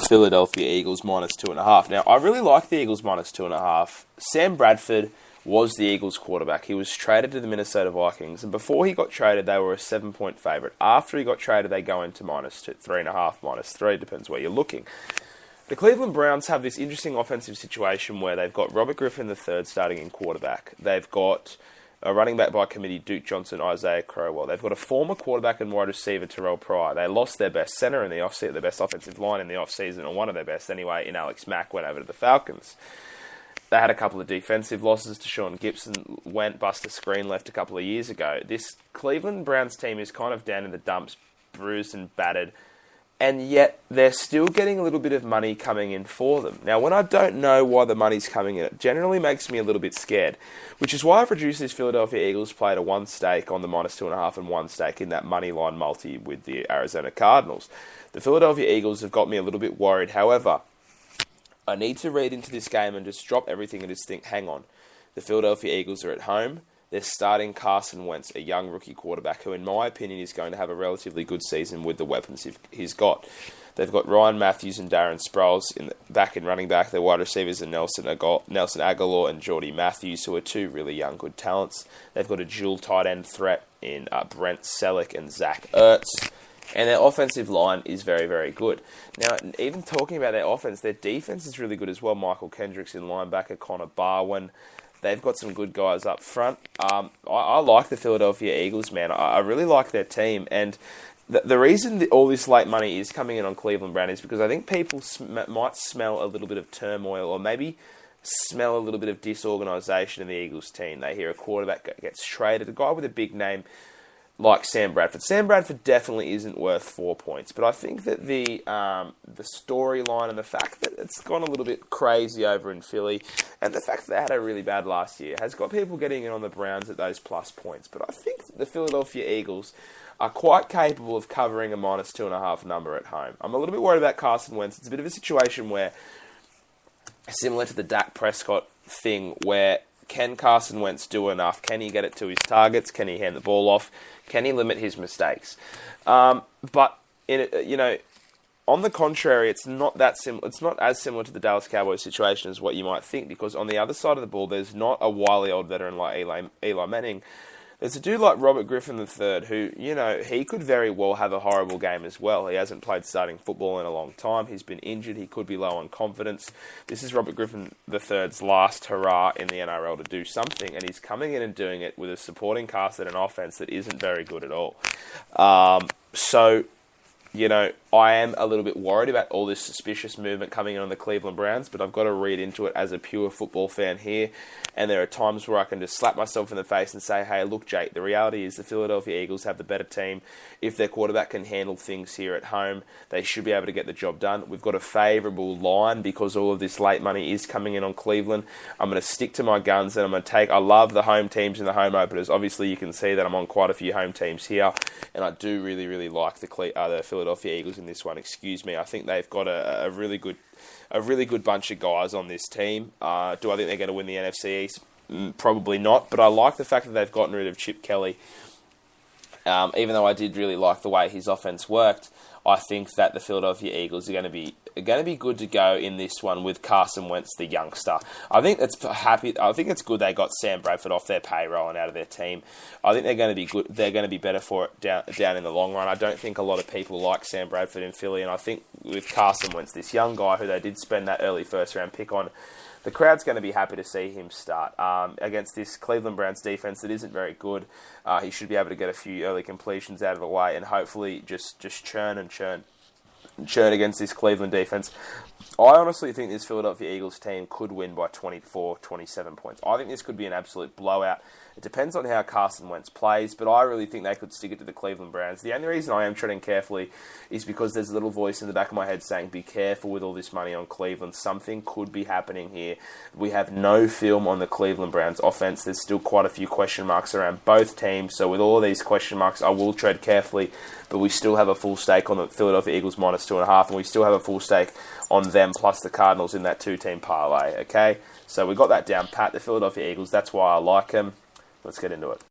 Philadelphia Eagles -2.5. Now, I really like the Eagles -2.5. Sam Bradford was the Eagles quarterback. He was traded to the Minnesota Vikings, and before he got traded, they were a 7-point favourite. After he got traded, they go into -3.5, -3, depends where you're looking. The Cleveland Browns have this interesting offensive situation where they've got Robert Griffin III starting in quarterback. They've got a running back by committee, Duke Johnson, Isaiah Crowell. They've got a former quarterback and wide receiver, Terrell Pryor. They lost their best center in the offseason, their best offensive line in the offseason, or one of their best anyway, in Alex Mack, went over to the Falcons. They had a couple of defensive losses to Sean Gibson, went Buster Screen, left a couple of years ago. This Cleveland Browns team is kind of down in the dumps, bruised and battered, and yet they're still getting a little bit of money coming in for them. Now, when I don't know why the money's coming in, it generally makes me a little bit scared, which is why I've reduced this Philadelphia Eagles play to 1 stake on the -2.5 and 1 stake in that money line multi with the Arizona Cardinals. The Philadelphia Eagles have got me a little bit worried. However, I need to read into this game and just drop everything and just think, hang on. The Philadelphia Eagles are at home. They're starting Carson Wentz, a young rookie quarterback who, in my opinion, is going to have a relatively good season with the weapons he's got. They've got Ryan Matthews and Darren Sproles back in running back. Their wide receivers are Nelson Aguilar and Jordy Matthews, who are two really young, good talents. They've got a dual tight end threat in Brent Selleck and Zach Ertz. And their offensive line is very, very good. Now, even talking about their offense, their defense is really good as well. Michael Kendricks in linebacker, Connor Barwin. They've got some good guys up front. I like the Philadelphia Eagles, man. I really like their team. And the reason that all this late money is coming in on Cleveland Brown is because I think people might smell a little bit of turmoil, or maybe smell a little bit of disorganisation in the Eagles team. They hear a quarterback gets traded, a guy with a big name like Sam Bradford. Sam Bradford definitely isn't worth 4 points, but I think that the storyline and the fact that it's gone a little bit crazy over in Philly, and the fact that they had a really bad last year, has got people getting in on the Browns at those plus points. But I think that the Philadelphia Eagles are quite capable of covering a -2.5 number at home. I'm a little bit worried about Carson Wentz. It's a bit of a situation where, similar to the Dak Prescott thing, where can Carson Wentz do enough? Can he get it to his targets? Can he hand the ball off? Can he limit his mistakes? But on the contrary, it's not that similar. It's not as similar to the Dallas Cowboys situation as what you might think, because on the other side of the ball, there's not a wily old veteran like Eli Manning. There's a dude like Robert Griffin III who, he could very well have a horrible game as well. He hasn't played starting football in a long time. He's been injured. He could be low on confidence. This is Robert Griffin III's last hurrah in the NRL to do something, and he's coming in and doing it with a supporting cast and an offense that isn't very good at all. I am a little bit worried about all this suspicious movement coming in on the Cleveland Browns, but I've got to read into it as a pure football fan here. And there are times where I can just slap myself in the face and say, hey, look, Jake, the reality is the Philadelphia Eagles have the better team. If their quarterback can handle things here at home, they should be able to get the job done. We've got a favourable line because all of this late money is coming in on Cleveland. I'm going to stick to my guns, and I'm going to I love the home teams and the home openers. Obviously, you can see that I'm on quite a few home teams here, and I do really, really like the Philadelphia Eagles in this one. Excuse me. I think they've got a really good bunch of guys on this team. Do I think they're going to win the NFC East? Probably not, but I like the fact that they've gotten rid of Chip Kelly. Even though I did really like the way his offense worked, I think that the Philadelphia Eagles are going to be good to go in this one with Carson Wentz, the youngster. I think it's good they got Sam Bradford off their payroll and out of their team. I think they're going to be good. They're going to be better for it down in the long run. I don't think a lot of people like Sam Bradford in Philly, and I think with Carson Wentz, this young guy who they did spend that early first round pick on, the crowd's going to be happy to see him start against this Cleveland Browns defense that isn't very good. He should be able to get a few early completions out of the way and hopefully just churn against this Cleveland defense. I honestly think this Philadelphia Eagles team could win by 24, 27 points. I think this could be an absolute blowout. It depends on how Carson Wentz plays, but I really think they could stick it to the Cleveland Browns. The only reason I am treading carefully is because there's a little voice in the back of my head saying, be careful with all this money on Cleveland. Something could be happening here. We have no film on the Cleveland Browns offense. There's still quite a few question marks around both teams. So with all of these question marks, I will tread carefully, but we still have a full stake on the Philadelphia Eagles -2.5, and we still have a full stake on them plus the Cardinals in that two-team parlay, okay? So we got that down pat. The Philadelphia Eagles, that's why I like them. Let's get into it.